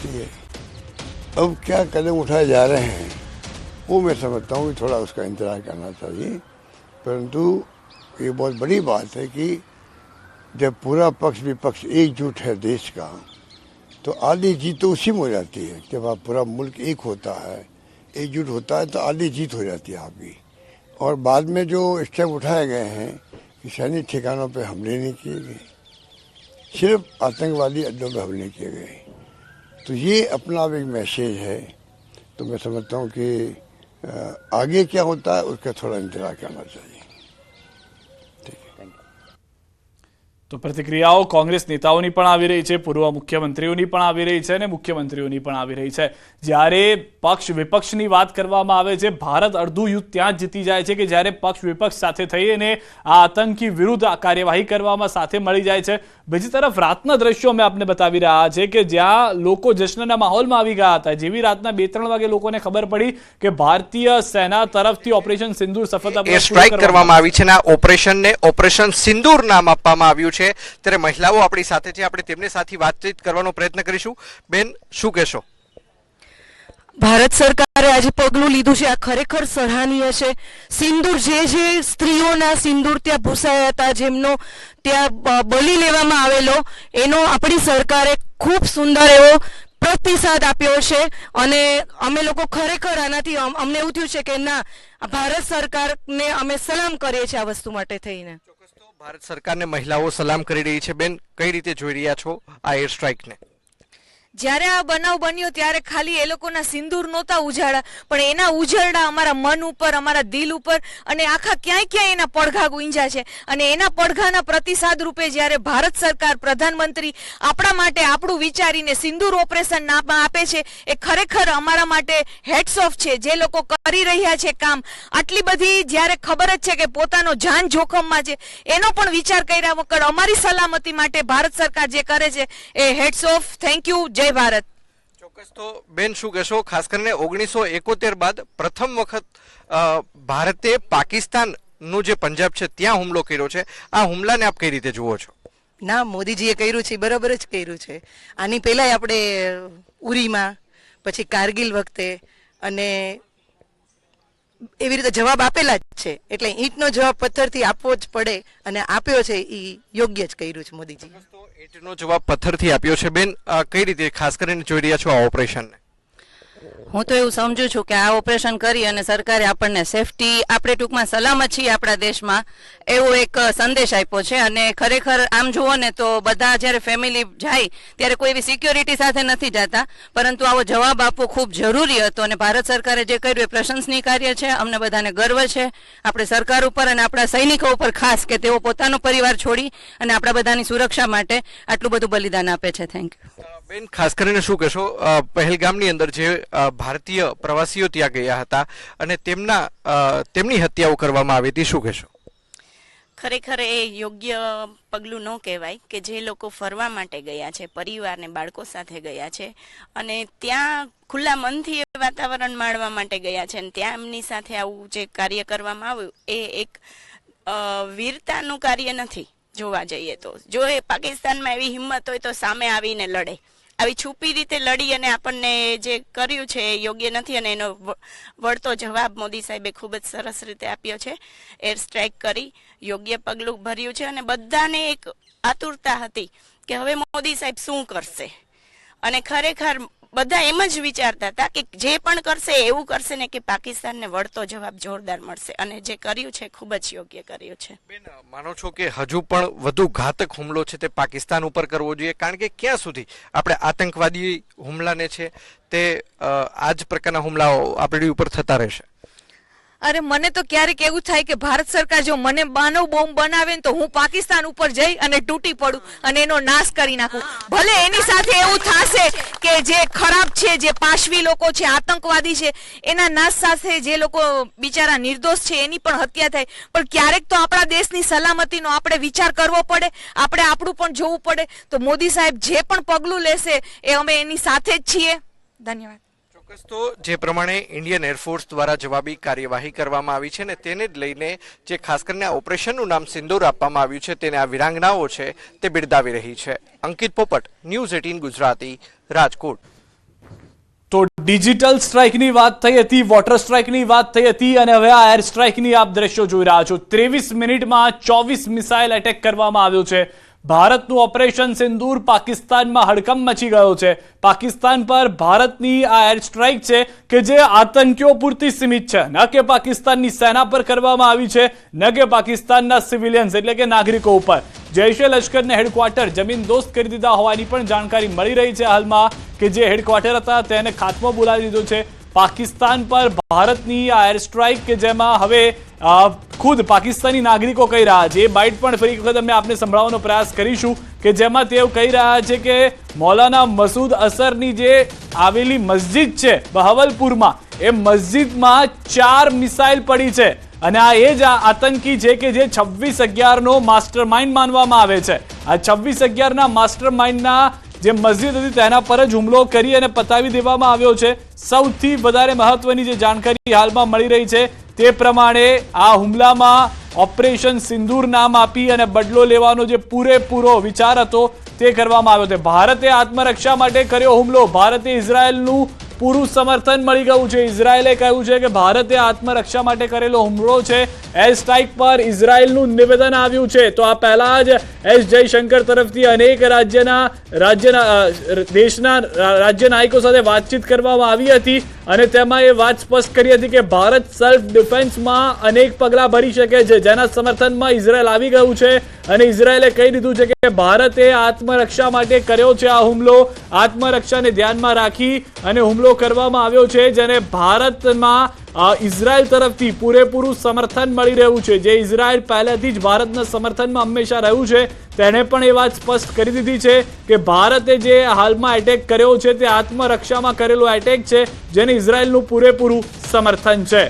चाहिए। अब क्या कदम उठाए जा रहे हैं वो मैं समझता हूँ कि थोड़ा उसका इंतजार करना चाहिए, परंतु ये बहुत बड़ी बात है कि जब पूरा पक्ष विपक्ष एकजुट है देश का, तो आधी जीत तो उसी में हो जाती है। जब आप पूरा मुल्क एक होता है, एकजुट होता है, तो आधी जीत हो जाती है आपकी। और बाद में जो स्टेप उठाए गए हैं कि सैनिक ठिकानों पे हमले नहीं किए गए, सिर्फ आतंकवादी अड्डों पे हमले किए गए, तो ये अपना अब एक मैसेज है। तो मैं समझता हूँ कि आगे क्या होता है उसका थोड़ा इंतजार करना चाहिए। તો પ્રતિક્રિયાઓ કોંગ્રેસ નેતાઓની પણ આવી રહી છે, પૂર્વ મુખ્યમંત્રીઓની પણ આવી રહી છે અને મુખ્યમંત્રીઓની પણ આવી રહી છે। જ્યારે પક્ષ વિપક્ષની વાત કરવામાં આવે છે, ભારત અડધું યુદ્ધ ત્યાં જ જીતી જાય છે કે જ્યારે પક્ષ વિપક્ષ સાથે થઈ અને આ આતંકી વિરુદ્ધ કાર્યવાહી કરવામાં સાથે મળી જાય છે। બીજી તરફ રાતના દ્રશ્યો અમે આપને બતાવી રહ્યા છે કે જ્યાં લોકો જશ્નના માહોલમાં આવી ગયા હતા। જેવી રાતના 2-3 વાગે લોકોને ખબર પડી કે ભારતીય સેના તરફથી ઓપરેશન સિંદૂર સફળતાપૂર્વક સ્ટ્રાઇક કરવામાં આવી છે અને આ ઓપરેશનને ઓપરેશન સિંદૂર નામ આપવામાં આવ્યું છે। ત્યારે મહિલાઓ આપણી સાથે છે, આપણે તેમની સાથે વાતચીત કરવાનો પ્રયત્ન કરીશું। બેન, શું કહેશો? ભારત સરકારે આજે પગલું લીધું છે, આ ખરેખર સરાહનીય છે। સિંદૂર જે સ્ત્રીઓના સિંદૂર ત્યાં ભૂસાયા હતા, જેમનો ત્યાં બલિ લેવામાં આવેલો, એનો આપણી સરકારે ખૂબ સુંદર એવો પ્રતિસાદ આપ્યો છે અને અમે લોકો ખરેખર આનાથી અમને એવું થયું છે કે ના, ભારત સરકારને અમે સલામ કરીએ છીએ આ વસ્તુ માટે થઈને। ભારત સરકારને મહિલાઓ સલામ કરી રહી છે। બેન, કઈ રીતે જોઈ રહ્યા છો આ એર સ્ટ્રાઇકને? જ્યારે આ બનાવ બન્યો ત્યારે ખાલી એ લોકોના સિંદૂર નહોતા ઉજાડા, પણ એના ઉજરડા અમારા મન ઉપર, અમારા દિલ ઉપર અને આખા ક્યાંય ક્યાંય એના પડઘા ગુંજ્યા છે। અને એના પડઘાના પ્રતિસાદ રૂપે જ્યારે ભારત સરકાર, પ્રધાનમંત્રી આપણા માટે આપણું વિચારીને સિંદૂર ઓપરેશન નામ આપે છે, એ ખરેખર અમારા માટે હેડ્સ ઓફ છે। જે લોકો કરી રહ્યા છે કામ, આટલી બધી જ્યારે ખબર જ છે કે પોતાનો જાન જોખમમાં છે, એનો પણ વિચાર કર્યા વગર અમારી સલામતી માટે ભારત સરકાર જે કરે છે એ હેડ્સ ઓફ, થેન્ક યુ, જય ભારત। ચોક્કસ। તો બેન, શું કહેશો? ખાસ કરીને 1971 બાદ પ્રથમ વખત ભારતે પાકિસ્તાનનું જે પંજાબ છે ત્યાં હુમલો કર્યો છે। આ હુમલાને આપ કઈ રીતે જુઓ છો? ના, મોદીજીએ કર્યું છે, બરાબર જ કર્યું છે। આની પહેલાં આપણે ઉરીમાં, પછી કારગિલ વખતે અને એવી રીતે જવાબ આપેલા જ છે, એટલે ઈંટનો જવાબ પથ્થરથી આપવો જ પડે અને આપ્યો છે, એ યોગ્ય જ કર્યું છે મોદીજી। તો ઈંટનો જવાબ પથ્થરથી આપ્યો છે। બેન, કઈ રીતે ખાસ કરીને જોઈ રહ્યા છો આ ઓપરેશનને? હું તો એવું સમજુ છું કે આ ઓપરેશન કરી અને સરકારે આપણને સેફટી, આપણે ટૂંકમાં સલામત છીએ આપણા દેશમાં, એવો એક સંદેશ આપ્યો છે। અને ખરેખર આમ જુઓ ને તો બધા જ્યારે ફેમિલી જાય ત્યારે કોઈ એવી સિક્યોરિટી સાથે નથી જતા, પરંતુ આવો જવાબ આપવો ખૂબ જરૂરી હતો અને ભારત સરકારે જે કર્યું એ પ્રશંસનીય કાર્ય છે। અમને બધાને ગર્વ છે આપણે સરકાર ઉપર અને આપણા સૈનિકો ઉપર ખાસ, કે તેઓ પોતાનો પરિવાર છોડી અને આપણા બધાની સુરક્ષા માટે આટલું બધું બલિદાન આપે છે। Thank you. બેન, ખાસ કરીને શું કહેશો? પહેલગામની અંદર જે ભારતીય પ્રવાસીઓ ત્યાં ગયા હતા અને તેમની હત્યાઓ કરવામાં આવી હતી, શું કહેશો? ખરેખર એ યોગ્ય પગલું ન કહેવાય કે જે લોકો ફરવા માટે ગયા છે, પરિવારને બાળકો સાથે ગયા છે અને ત્યાં ખુલ્લા મનથી એ વાતાવરણ માણવા માટે ગયા છે અને ત્યાં એમની સાથે આવું જે કાર્ય કરવામાં આવ્યું એ એક વીરતાનું કાર્ય નથી જોવા જઈએ તો। જો એ પાકિસ્તાનમાં એવી હિંમત હોય તો સામે આવીને લડે, આવી છુપી રીતે લડી અને આપણને જે કર્યું છે એ યોગ્ય નથી અને એનો વળતો જવાબ મોદી સાહેબે ખૂબ જ સરસ રીતે આપ્યો છે। એર સ્ટ્રાઇક કરી યોગ્ય પગલું ભર્યું છે અને બધાને એક આતુરતા હતી કે હવે મોદી સાહેબ શું કરશે અને ખરેખર બધા એમ જ વિચારતા હતા કે જે પણ કરશે એવું કરશે ને કે પાકિસ્તાનને વળતો જવાબ જોરદાર મળશે અને જે કર્યું છે ખૂબ જ યોગ્ય કર્યું છે। બેન, માનો છો કે હજુ પણ વધુ ઘાતક હુમલો છે તે પાકિસ્તાન ઉપર કરવો જોઈએ? કારણ કે ક્યાં સુધી આપણે આતંકવાદી હુમલાને છે તે આ જ પ્રકારના હુમલાઓ આપણી ઉપર થતા રહેશે? અરે મને તો ક્યારેક એવું થાય કે ભારત સરકાર જો મને માનવ બોમ્બ બનાવે ને તો હું પાકિસ્તાન ઉપર જઈ અને તૂટી પડું અને એનો નાશ કરી નાખું। ભલે એની સાથે એવું થશે કે જે ખરાબ છે, જે પાશવી લોકો છે, આતંકવાદી છે, એના નાશ સાથે જે લોકો બિચારા નિર્દોષ છે એની પણ હત્યા થાય, પણ ક્યારેક તો આપણા દેશની સલામતીનો આપણે વિચાર કરવો પડે, આપણે આપણું પણ જોવું પડે। તો મોદી સાહેબ જે પણ પગલું લેશે એ અમે એની સાથે જ છીએ। ધન્યવાદ। ચોક્કસ। તો જે પ્રમાણે ઇન્ડિયન એરફોર્સ દ્વારા જવાબી કાર્યવાહી કરવામાં આવી છે ને તેને જ લઈને જે ખાસ કરીને આ ઓપરેશનનું નામ સિંદૂર આપવામાં આવ્યું છે તેને આ વિરાંગનાઓ છે તે બિરદાવી રહી છે। અંકિત પોપટ, ન્યૂઝ 18 ગુજરાતી, રાજકોટ। તો ડિજિટલ સ્ટ્રાઇકની વાત થઈ હતી, વોટર સ્ટ્રાઇકની વાત થઈ હતી અને હવે આ એર સ્ટ્રાઇકની આપ દ્રશ્યો જોઈ રહ્યા છો. 23 મિનિટમાં 24 મિસાઇલ એટેક કરવામાં આવ્યો છે. ભારતનું ઓપરેશન સિંદૂર પાકિસ્તાનમાં હડકંપ મચી ગયો છે. પાકિસ્તાન પર ભારતની આ એર સ્ટ્રાઇક છે કે જે આતંકીઓ પૂરતી સીમિત છે, ન કે પાકિસ્તાનની સેના પર કરવામાં આવી છે, ન કે પાકિસ્તાનના સિવિલિયન્સ એટલે કે નાગરિકો ઉપર. જૈશે લશ્કરને હેડક્વાર્ટર જમીનદોસ્ત કરી દીધા હોવાની પણ જાણકારી મળી રહી છે હાલમાં, કે જે હેડક્વાર્ટર હતા તેને ખાત્મો બોલાવી દીધો છે. પાકિસ્તાન પર ભારતની આ એર સ્ટ્રાઇક કે જેમાં હવે ખુદ પાકિસ્તાની નાગરિકો કહી રહ્યા છે, એ બાઇટ પણ ફરી વખત અમે આપને સંભળાવવાનો પ્રયાસ કરીશું, કે જેમાં તેઓ કહી રહ્યા છે કે મૌલાના મસૂદ અસરની જે આવેલી મસ્જિદ છે બહવલપુરમાં, એ મસ્જિદમાં 4 મિસાઇલ પડી છે અને આ એ જ આતંકી છે કે જે 26/11નો માસ્ટર માઇન્ડ માનવામાં આવે છે. આ 26/11ના માસ્ટર માઇન્ડના જે મસ્જિદ હતી તેના પર જ હુમલો કરી અને પતાવી દેવામાં આવ્યો છે. સૌથી વધારે મહત્વની જે જાણકારી હાલમાં મળી રહી છે તે પ્રમાણે આ હુમલામાં ઓપરેશન સિંદૂર નામ આપી અને બદલો લેવાનો જે પૂરેપૂરો વિચાર હતો તે કરવામાં આવ્યો છે. ભારતે આત્મરક્ષા માટે કર્યો હુમલો. ભારતે ઇઝરાયલનું પૂરું સમર્થન મળી ગયું છે. ઇઝરાયલે કહ્યું છે કે ભારતે આત્મરક્ષા માટે કરેલો હુમલો છે. એર સ્ટ્રાઇક પર ઇઝરાયલનું નિવેદન આવ્યું છે. તો આ પહેલા જ એસ જયશંકર તરફથી અનેક દેશના રાજ્ય નાયકો સાથે વાતચીત કરવામાં આવી હતી અને તેમાં એ વાત સ્પષ્ટ કરી હતી કે ભારત સેલ્ફ ડિફેન્સમાં અનેક પગલાં ભરી શકે છે, જેના સમર્થનમાં ઇઝરાયલ આવી ગયું છે અને ઇઝરાયલે કહી દીધું છે કે ભારતે આત્મરક્ષા માટે કર્યો છે આ હુમલો. આત્મરક્ષાને ધ્યાનમાં રાખી અને હુમલો કરવામાં આવ્યો છે, જેને ભારતમાં ઇઝરાયલ તરફથી પૂરેપૂરું સમર્થન મળી રહ્યું છે. જે ઇઝરાયલ પહેલેથી જ ભારતના સમર્થનમાં હંમેશા રહ્યું છે, તેણે પણ એ વાત સ્પષ્ટ કરી દીધી છે કે ભારતે જે હાલમાં એટેક કર્યો છે તે આત્મરક્ષામાં કરેલો એટેક છે, જેને ઇઝરાયલનું પૂરેપૂરું સમર્થન છે.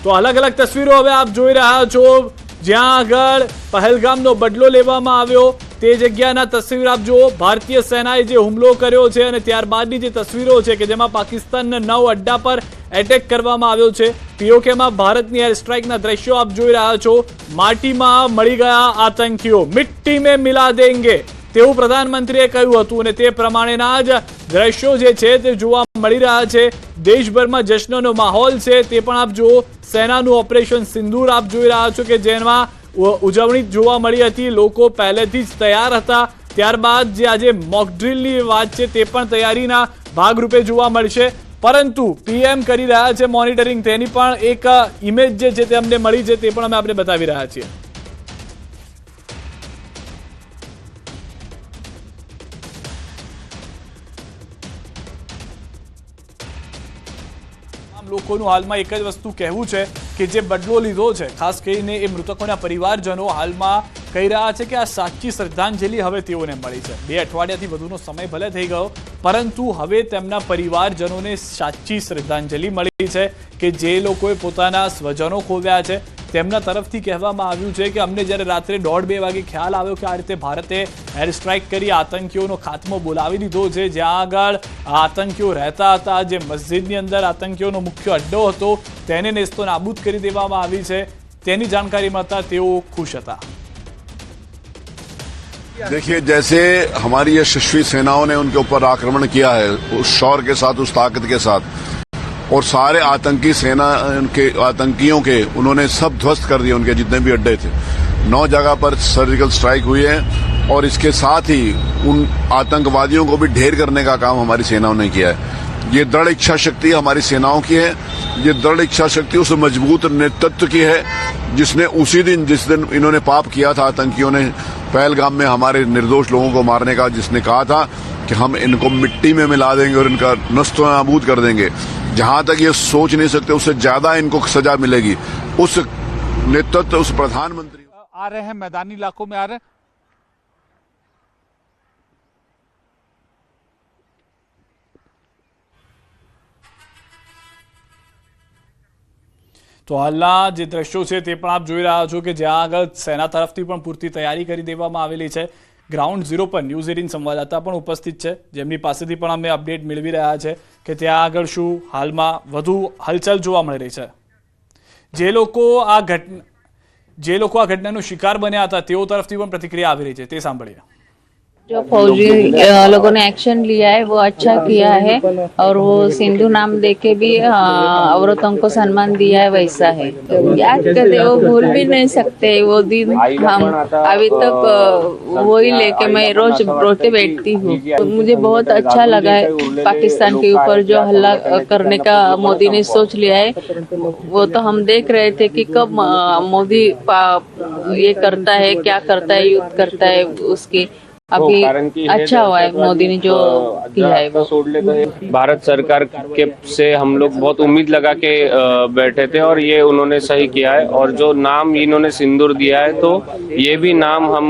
તો અલગ અલગ તસવીરો હવે આપ જોઈ રહ્યા છો, જ્યાં આગળ પહેલગામનો બદલો લેવામાં આવ્યો તે જગ્યાના તસવીર આપ જુઓ. ભારતીય સેનાએ જે હુમલો કર્યો છે અને ત્યારબાદની જે તસવીરો છે કે જેમાં પાકિસ્તાનના 9 અડ્ડા પર એટેક કરવામાં આવ્યો છે. પીઓકેમાં ભારતની એર સ્ટ્રાઇકના દ્રશ્યો આપ જોઈ રહ્યા છો. માટીમાં મળી ગયા આતંકીઓ, મિટ્ટી મેં મિલા દેંગે તેવું પ્રધાનમંત્રીએ કહ્યું હતું અને તે પ્રમાણેના જ દ્રશ્યો જે છે તે જોવા મળી રહ્યા છે. દેશભરમાં જશ્નનો માહોલ છે તે પણ આપ જુઓ. સેનાનું ઓપરેશન સિંદૂર આપ જોઈ રહ્યા છો કે જેમાં ઉજવણી જોવા મળી હતી. લોકો પહેલેથી જ તૈયાર હતા. ત્યારબાદ જે આજે મોક ડ્રીલની વાત છે તે પણ તૈયારીના ભાગરૂપે જોવા મળશે. પરંતુ પીએમ કરી રહ્યા છે મોનિટરિંગ, તેની પણ એક ઇમેજ જે છે તે અમને મળી છે, તે પણ અમે આપને બતાવી રહ્યા છીએ. લોકોનું હાલમાં એક જ વસ્તુ કહેવું છે કે જે બદલો લીધો છે, ખાસ કરીને એ મૃતકોના પરિવારજનો હાલમાં કહી રહ્યા છે કે આ સાચી શ્રદ્ધાંજલિ હવે તેઓને મળી છે. 2 અઠવાડિયાથી વધુનો સમય ભલે થઈ ગયો, પરંતુ હવે તેમના પરિવારજનોને સાચી શ્રદ્ધાંજલિ મળી છે કે જે લોકોએ પોતાના સ્વજનો ખોવ્યા છે. તેમના તરફથી કહેવામાં આવ્યું છે કે અમને જ્યારે રાત્રે 1:30-2 વાગે ખ્યાલ આવ્યો કે આ રીતે ભારતે એર સ્ટ્રાઇક કરી આતંકીઓનો ખાત્મો બોલાવી દીધો છે, જ્યાં આગળ આતંકીઓ રહેતા હતા, જે મસ્જિદની અંદર આતંકીઓનો મુખ્ય અડ્ડો હતો તેને નેસ્તો નાબૂદ કરી દેવામાં આવી છે, તેની જાણકારી મળતા તેઓ ખુશ હતા. देखिए, जैसे हमारी ये यशस्वी सेनाओं ने उनके ऊपर आक्रमण किया है उस शौर्य के साथ, उस ताकत के साथ, और सारे आतंकी सेना उनके आतंकियों के उन्होंने सब ध्वस्त कर दिए, उनके जितने भी अड्डे थे. 9 जगह पर सर्जिकल स्ट्राइक हुई है और इसके साथ ही उन आतंकवादियों को भी ढेर करने का काम हमारी सेनाओं ने किया है. ये दृढ़ इच्छा शक्ति हमारी सेनाओं की है. ये दृढ़ इच्छा शक्ति उस मजबूत नेतृत्व की है जिसने उसी दिन जिस दिन इन्होंने पाप किया था आतंकियों ने पहलगाम में हमारे निर्दोष लोगों को मारने का, जिसने कहा था कि हम इनको मिट्टी में मिला देंगे और इनका नष्ट नाबूद कर देंगे. जहां तक ये सोच नहीं सकते उससे ज्यादा इनको सजा मिलेगी. उस नेतृत्व, उस प्रधानमंत्री आ रहे हैं, मैदानी इलाकों में आ रहे हैं. તો હાલના જે દ્રશ્યો છે તે પણ આપ જોઈ રહ્યા છો કે જ્યાં આગળ સેના તરફથી પણ પૂરતી તૈયારી કરી દેવામાં આવેલી છે. ગ્રાઉન્ડ ઝીરો પર ન્યૂઝ 18 સંવાદદાતા પણ ઉપસ્થિત છે, જેમની પાસેથી પણ અમે અપડેટ મેળવી રહ્યા છે કે ત્યાં આગળ શું હાલમાં વધુ હલચલ જોવા મળી રહી છે. જે લોકો આ ઘટનાનો શિકાર બન્યા હતા તેઓ તરફથી પણ પ્રતિક્રિયા આવી રહી છે, તે સાંભળીએ. जो फौजी लोगों ने एक्शन लिया है वो अच्छा किया है और वो सिंधु नाम देके भी औरतों को सम्मान दिया है, वैसा है। याद करते वो भूल भी नहीं सकते वो दिन। हम अभी तक वही लेके मैं रोज रोते बैठती हूँ। मुझे बहुत अच्छा लगा है पाकिस्तान के ऊपर जो हल्ला करने का मोदी ने सोच लिया है। वो तो हम देख रहे थे कि कब मोदी ये करता है, क्या करता है, युद्ध करता है उसकी। अभी अच्छा हुआ है मोदी ने जो किया है वो। भारत सरकार के से हम लोग बहुत उम्मीद लगा के बैठे थे और ये उन्होंने सही किया है। और जो नाम इन्होंने सिंदूर दिया है तो ये भी नाम हम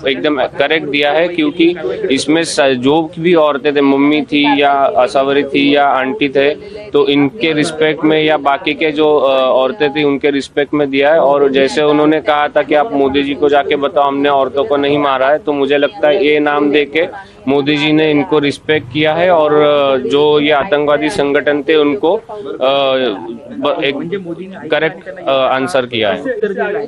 एकदम करेक्ट दिया है, क्योंकि इसमें जो भी औरतें थे, मम्मी थी या असवरी थी या आंटी थे, तो इनके रिस्पेक्ट में या बाकी के जो औरतें थी उनके रिस्पेक्ट में दिया है। और जैसे उन्होंने कहा था कि आप मोदी जी को जाके बताओ हमने औरतों को नहीं मारा है, तो मुझे लगता है ये नाम देके मोदी जी ने इनको रिस्पेक्ट किया है और जो ये आतंकवादी संगठन थे उनको एक करेक्ट आंसर किया है।